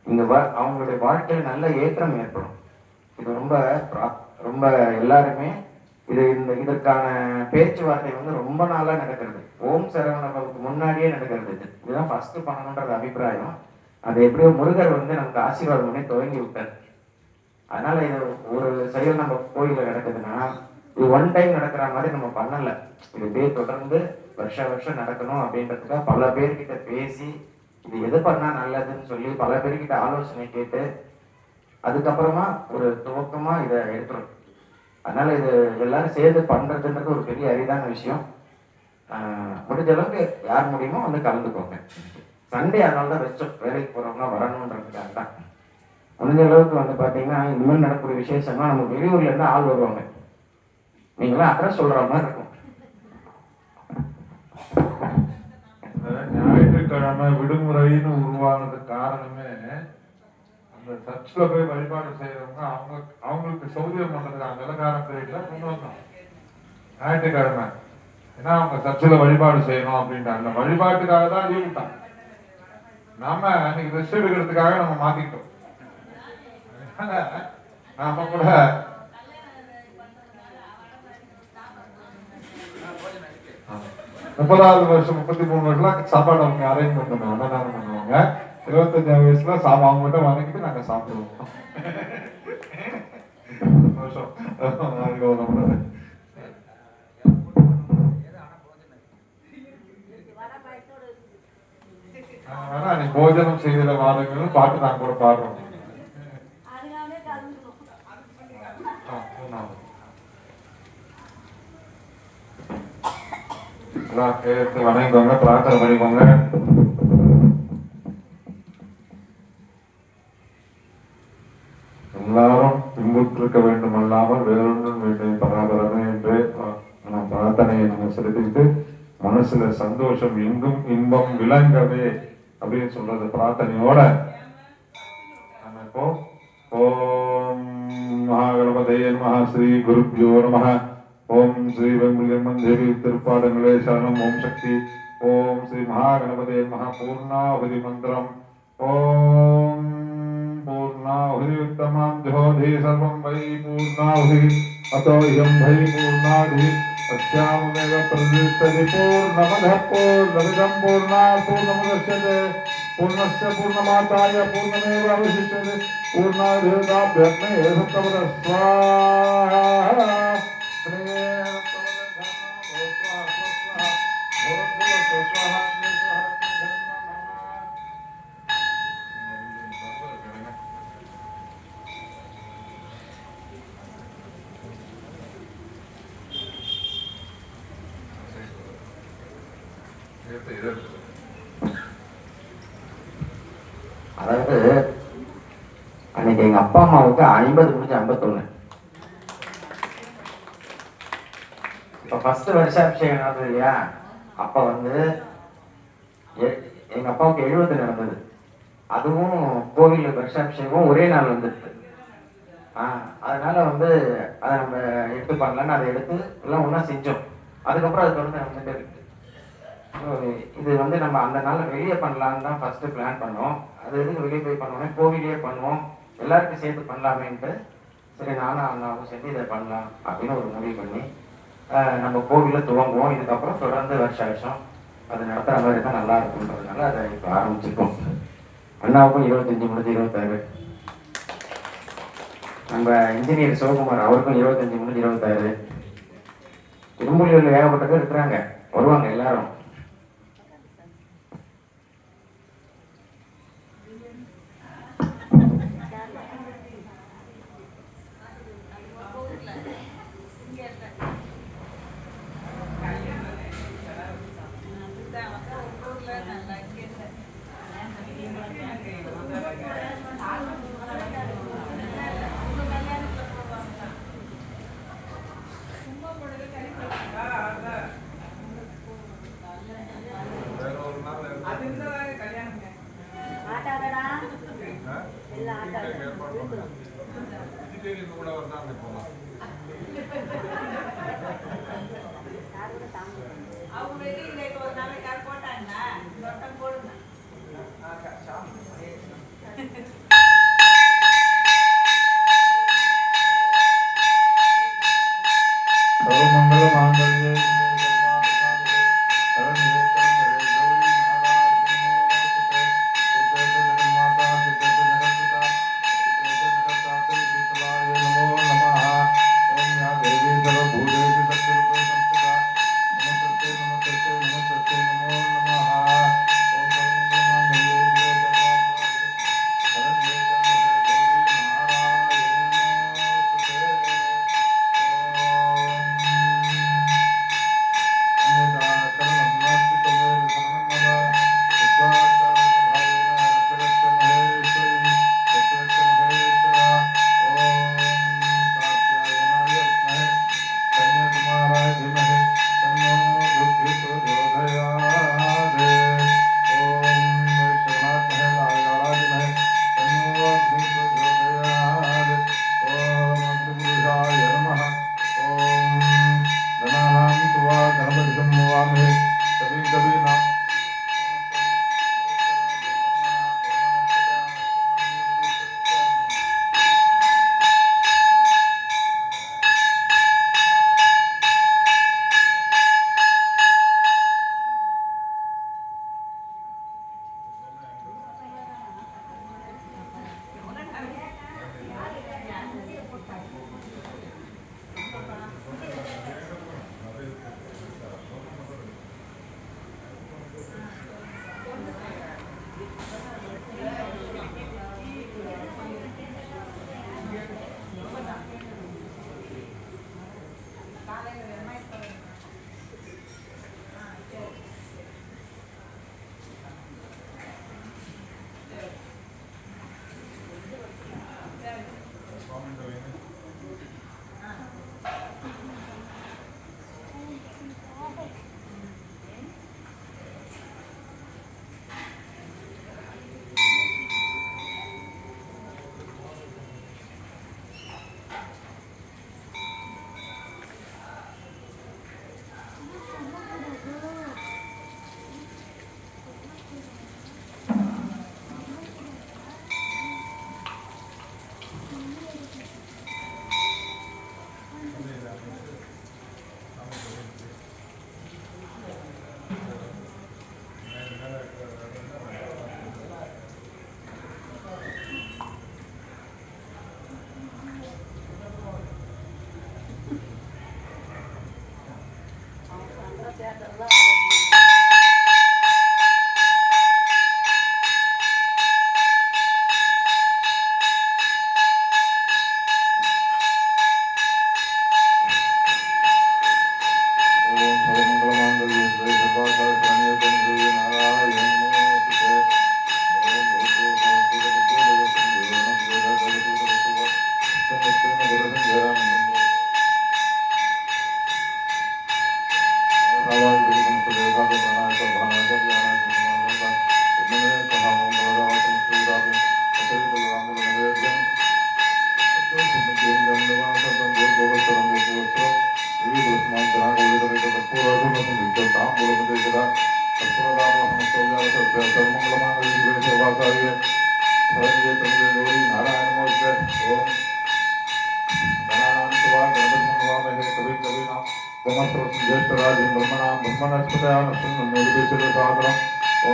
இந்த அவங்களுடைய வாழ்க்கையில நல்ல ஏற்றம் ஏற்படும். இது ரொம்ப ரொம்ப எல்லாருமே இதற்கான பேச்சுவார்த்தை வந்து ரொம்ப நாளா நடக்கிறது. ஓம் சரவணபவனுக்கு முன்னாடியே நடக்கிறது. இதுதான் ஃபர்ஸ்ட் பண்ணணுன்றது அபிப்பிராயம். அது எப்படியோ முருகர் வந்து நமக்கு ஆசீர்வாதம் பண்ணி துவங்கி விட்டார். அதனால இது ஒரு செயல் நம்ம கோயில நடக்குதுன்னா இது ஒன் டைம் நடக்கிற மாதிரி நம்ம பண்ணல. இது பேர் தொடர்ந்து வருஷம் நடக்கணும் அப்படின்றதுக்காக பல பேர்கிட்ட பேசி இது எது பண்ணா நல்லதுன்னு சொல்லி பல பேர்கிட்ட ஆலோசனை கேட்டு அதுக்கப்புறமா ஒரு துவக்கமா இதை எடுத்துரும். அதனால இது எல்லாரும் சேர்ந்து பண்றதுன்றது ஒரு பெரிய அரிதான விஷயம். முடிஞ்ச அளவுக்கு யார் முடியுமோ வந்து கலந்துக்கோங்க. சண்டே அதனால தான் வச்சோம். வேலைக்கு போறவங்க வரணுன்றதுக்காக தான். முடிஞ்ச அளவுக்கு வந்து பாத்தீங்கன்னா இந்த மாதிரி நடக்கூடிய விசேஷம்னா நம்ம வெளியூர்ல இருந்து ஆள் வருவாங்க. நீங்களாம் அட்ரஸ் சொல்ற மாதிரி இருக்கும். ஞாயிற்றுக்கிழமை விடுமுறைன்னு உருவானது காரணமே அந்த சர்ச்சில் போய் வழிபாடு செய்யறவங்க அவங்களுக்கு சௌகரியம் பண்றதுக்கு அந்த இலக்கார பீரியட்ல கொண்டு வந்தோம் ஞாயிற்றுக்கிழமை. ஏன்னா அவங்க சர்ச்சில் வழிபாடு செய்யணும் அப்படின்ட்டு அந்த வழிபாட்டுக்காக தான் லீவ் விட்டாங்க. நாம இன்னைக்கு ரெஸ்ட் எடுக்கிறதுக்காக நம்ம மாத்திக்கிட்டோம். நாம கூட 30வது வருஷம் 33 வருஷம் சாப்பாடு அவங்க அரேஞ்ச் பண்ணுவாங்க, அன்னதானம் பண்ணுவாங்க. 25ஆவது வயசுல அவங்க மட்டும் வணங்கிட்டு நாங்க சாப்பிடுவோம். போஜனம் செய்த வாதங்கள் பாட்டு நாங்க கூட பாடுறோம். வணங்கிக்கோங்க, பிரார்த்தனை பண்ணிக்கோங்க. எல்லாரும் இன்புற்றிருக்க வேண்டும் அல்லாமல் வேறொன்றும் வேண்டும் பராபரமே என்று நாம் பிரார்த்தனையை நம்ம செலுத்திட்டு மனசுல சந்தோஷம் எங்கும் இன்பம் விளங்கவே அப்படின்னு சொல்றது பிரார்த்தனையோட நம்ம இப்போ ஓம் மகாகணபதயே நமஹ ஸ்ரீ குருப்யோ நமஹ ஓம் ஸ்ரீ வெங்குலியம்மன் தேவி திருப்பாடங்களே சரணம். ஓம் சக்தி. ஓம் ஸ்ரீ மகாகணபதே நமஹ. பூர்ணாஹுதி மந்திரம். ஓம் பூர்ணாஹுதி உத்தமம் ஜோதி சர்வம் வை பூர்ணாஹுதி அத்தோ யம் வை பூர்ணாதி அஸ்யாமேவ பிரதிஷ்டதி பூர்ணமதః பூர்ணமிதம் பூர்ணாத் பூர்ணமுதச்யதே பூர்ணஸ்ய பூர்ணமாதாய பூர்ணமேவ அவசிஷ்யதே பூர்ணாதேவதாப்யக்னே ஏதத்வர ஸ்வாஹா. அதாவது அன்னைக்கு எங்க அப்பா அம்மாவுக்கு 50 முடிஞ்சு 51. இப்ப ஃபர்ஸ்ட் வருஷாபிஷேகம் நடந்தது இல்லையா, அப்ப வந்து எங்க அப்பாவுக்கு 70 நடந்தது. அதுவும் கோவில் வருஷாபிஷேகம் ஒரே நாள் வந்துடுது. அதனால வந்து அதை நம்ம எடுத்து பண்ணலான்னு அதை எடுத்து எல்லாம் ஒன்றா செஞ்சோம். அதுக்கப்புறம் அது தொடர்ந்து நடந்துட்டு இருக்கு. இது வந்து நம்ம அந்த நாள் வெளியே பண்ணலான்னு தான் ஃபர்ஸ்ட் பிளான் பண்ணோம். அது எதுக்கு வெளியே போய் பண்ணுவோம்னா கோவிலே பண்ணுவோம், எல்லாருக்கும் சேர்த்து பண்ணலாமேன்ட்டு சரி நானும் அண்ணாவும் சேர்த்து இதை பண்ணலாம் அப்படின்னு ஒரு முடிவு பண்ணி நம்ம கோவிலில் துவங்குவோம். இதுக்கப்புறம் தொடர்ந்து வருஷம் அது நடத்துகிற மாதிரி தான் நல்லா இருக்குன்றதுனால அதை இப்போ ஆரம்பிச்சிருக்கோம். அண்ணாவுக்கும் 25 முடிஞ்சு 26. நம்ம இன்ஜினியர் சிவகுமார் அவருக்கும் 25 முடிஞ்சு 26. இரும்புலியில் ஏகப்பட்ட பேர் இருக்கிறாங்க, வருவாங்க எல்லாரும். ओम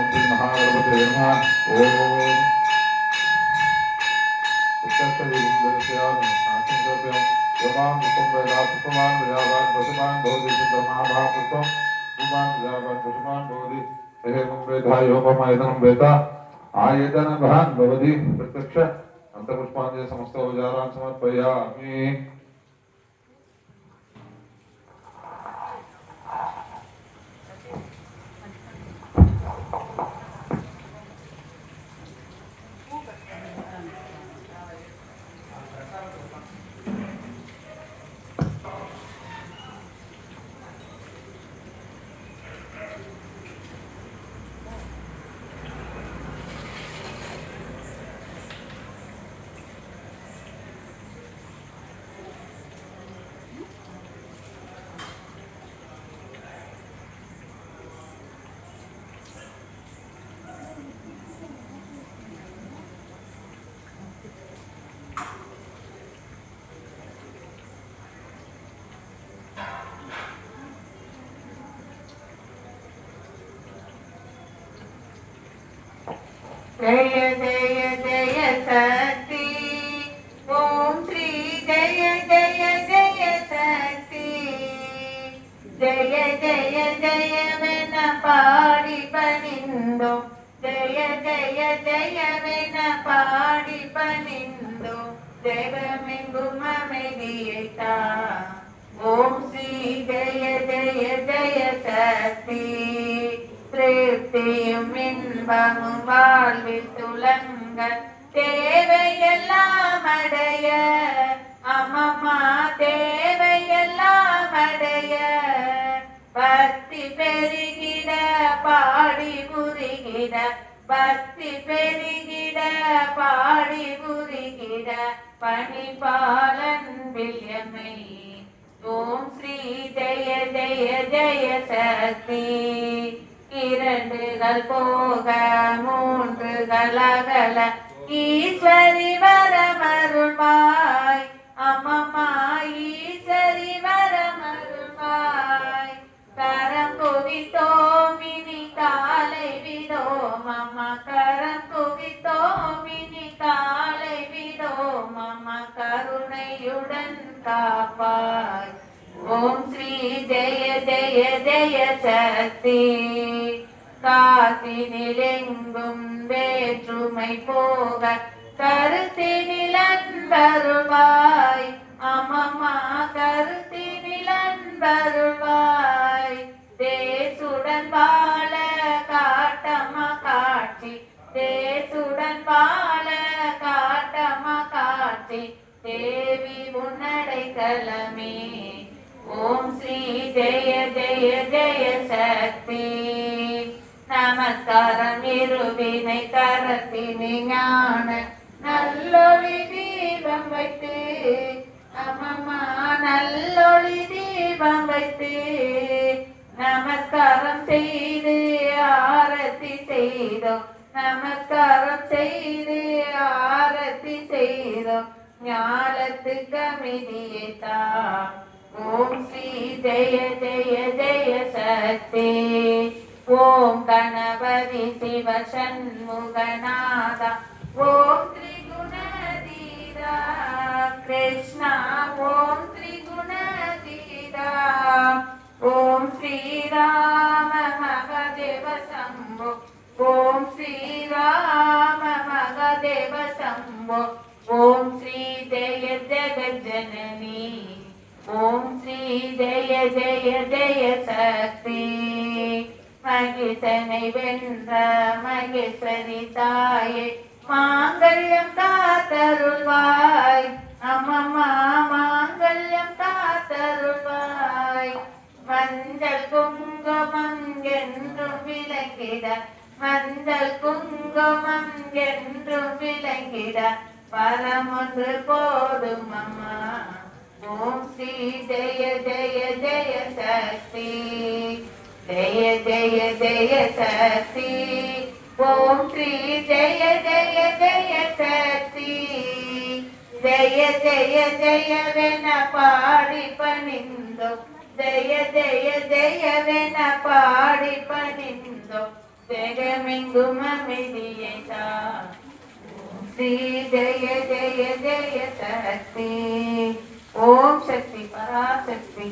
श्री महागणपते नमः। ओम आयतन भान भवति प्रत्यक्ष अंतपुष्पांजलि समस्त उपचारान् समर्पयामि। जय जय जय शक्ति ओम श्री जय जय जय शक्ति जय जय जय वेन पाड़ी पनिंदो जय जय जय वेन पाड़ी पनिंदो देवमेंगुम मेदियैता ओम श्री जय जय जय शक्ति திருப்தியும் இன்பமும் வாழ்வில் துலங்க தேவையெல்லாம் அடைய அம்மம்மா தேவையெல்லாம் அடைய பக்தி பெருகிட பாடி புரிகிட பக்தி பெருகிட பாடி புரிகிட பணிபாலன் வில்யமை ஓம் ஸ்ரீ ஜெய ஜெய ஜெய சக்தி இரண்டுகள் போக மூன்றுகள் அகல ஈஸ்வரி வரமருள்வாய் அம்மம்மா ஈஸ்வரி வரமருள்வாய் கரம் குவித்தோம் இனி காலை விடோம் அம்மா கரம் குவித்தோம் இனி காலை விடோம் அம்மா கருணையுடன் காப்பாய் ஓம் ஸ்ரீ ஜெய ஜெய ஜெய சக்தி காசினிலெங்கும் வேற்றுமை போக கருத்தினில் அன்பருள்வாய் அம்மம்மா கருத்தினில் அன்பருள்வாய் தேசுடன் வாழ காட்டம்மா காட்சி தேசுடன் வாழ காட்டம்மா காட்சி தேவி உன்னடை கலமே ஓம் ஸ்ரீ ஜெய ஜெய ஜெய சக்தி நமஸ்காரம் இருவினை கரத்தினி ஞான நல்லொளி தீபம் வைத்து அம்மம்மா நல்லொளி தீபம் வைத்து நமஸ்காரம் செய்து ஆரத்தி செய்தோம் நமஸ்காரம் செய்து ஆரத்தி செய்தோம் ஞானத்துக்கு அமைதியைத்தா ஓம் ஸ்ரீ ஜெய ஜெய ஜெய சக்தி ஓம் கணபதி சிவ சண்முகநாதா ஓம் திரிகுணதீரா கிருஷ்ணா ஓம் திரிகுணதீரா ஓம் ஸ்ரீராம மகதேவ சம்போ ஓம் ஸ்ரீராம மகதேவ சம்போ ஓம் ஸ்ரீ ஜெய ஜெகஜனனி ஓம் ஸ்ரீ ஜெய ஜெய ஜெய சக்தி மகிஷனை வென்ற மகேஸ்வரி தாயே மாங்கல்யம் காத்தருள்வாய் அம்மம்மா மாங்கல்யம் காத்தருள்வாய் மஞ்சள் குங்கும விளங்கிட மஞ்சள் குங்குமம் என்றும் விளங்கிட பலம் ஒன்று போதும் அம்மா. ஓம் ஸ்ரீ ஜெய ஜெய ஜெய சக்தி, ஜெய ஜெய ஜெய சக்தி. ஓம் ஸ்ரீ ஜெய ஜெய ஜெய சக்தி, ஜெய ஜெய ஜெயவென பாடி பணிந்தோம், ஜெய ஜெய ஜெயவென பாடி பணிந்தோம், ஜெகமெங்கும் அமைதியை தா. ஸ்ரீ ஜெய ஜெய ஜெய சக்தி. ஓம் சக்தி பராசக்தி.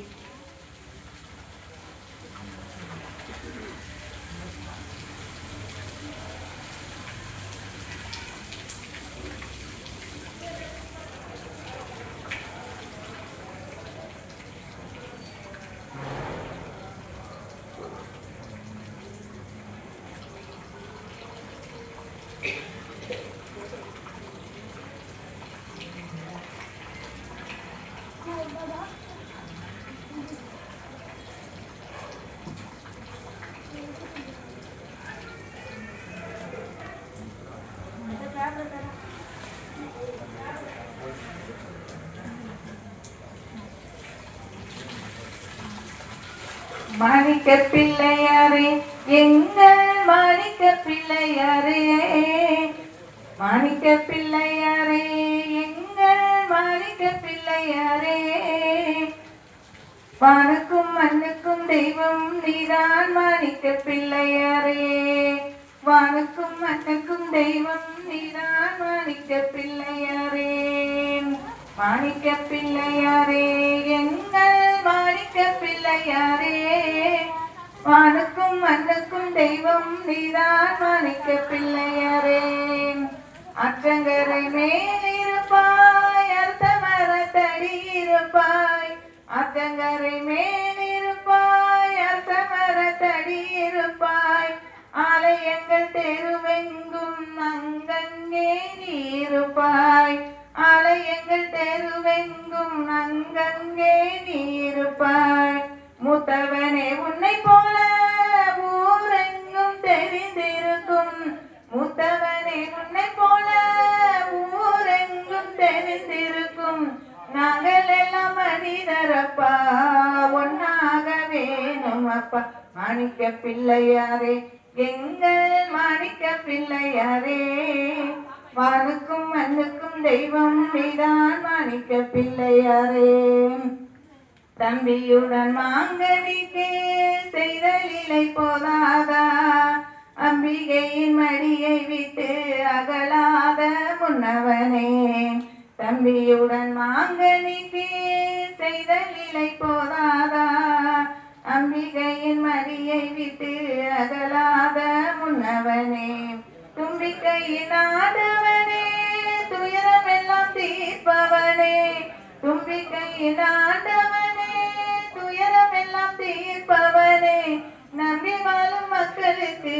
மாணிக்க பிள்ளையாரே எங்கள் மாணிக்க பிள்ளையாரே, மாணிக்க பிள்ளையாரே எங்கள் மாணிக்க பிள்ளையாரே. வானுக்கும் மண்ணுக்கும் தெய்வம் நீதான் மாணிக்க பிள்ளையாரே, வானுக்கும் மண்ணுக்கும் தெய்வம் நீதான் மாணிக்க பிள்ளையாரே. மாணிக்க பிள்ளையாரே எங்கள் மாணிக்க பிள்ளையாரே, வானுக்கும் மண்ணுக்கும் தெய்வம் நீதான் மாணிக்க பிள்ளையாரே. ஆற்றங்கரை மேலிருப்பாய் அர்த்தமரத்தடி இருப்பாய், ஆற்றங்கரை மேலிருப்பாய் அர்த்தமரத்தடி இருப்பாய். ஆலயங்கள் தெருவெங்கும் அங்கங்கே நீருப்பாய், ஆலயங்கள் தெருவெங்கும் அங்கங்கே நீருப்பாய். மூத்தவனே உன்னை போல ஊரெங்கும் தெரிந்திருக்கும், மூத்தவனே உன்னை போல ஊரெங்கும் தெரிந்திருக்கும். நாங்கள் எல்லாம் மனிதரப்பா ஒன்னாக வேணும் அப்பா. மாணிக்க பிள்ளையாரே எங்கள் மாணிக்க பிள்ளையாரே, வானுக்கும் மண்ணுக்கும் தெய்வம் நீதான் மாணிக்க பிள்ளையாரே. தம்பியுடன் மாங்கனிக்கு செய்த லீலை போதாதா, அம்பிகையின் மடியை விட்டு அகலாத முன்னவனே. தம்பியுடன் மாங்கனிக்கு செய்த லீலை போதாதா, அம்பிகையின் மடியை விட்டு அகலாத முன்னவனே. தும்பிக்கையின் ஆண்டவனே துயரமெல்லாம் தீர்ப்பவனே, தும்பிக்கையின் ஆண்டவனே துயரமெல்லாம் தீர்ப்பவனே. நம்பி வாழும் மக்களுக்கு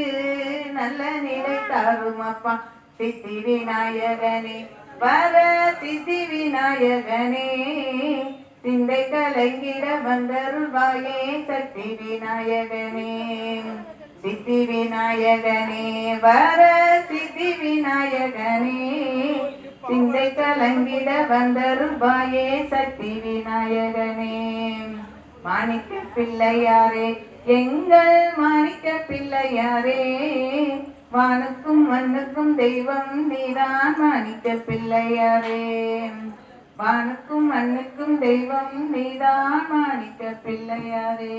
நல்ல நிலை தாரும் அப்பா. சித்தி விநாயகனே வர சித்தி விநாயகனே, சிந்தை கலங்கிட வந்தருள்வாயே சக்தி விநாயகனே. சித்தி விநாயகனே வர சித்தி விநாயகனே, சிந்தை கலங்கிட வந்தருள்வாயே சக்தி விநாயகனே. மாணிக்க பிள்ளையாரே எங்கள் மாணிக்க பிள்ளையாரே, வானுக்கும் மண்ணுக்கும் தெய்வம் நீதான் மாணிக்க பிள்ளையாரே, வானுக்கும் மண்ணுக்கும் தெய்வம் நீதான் மாணிக்க பிள்ளையாரே.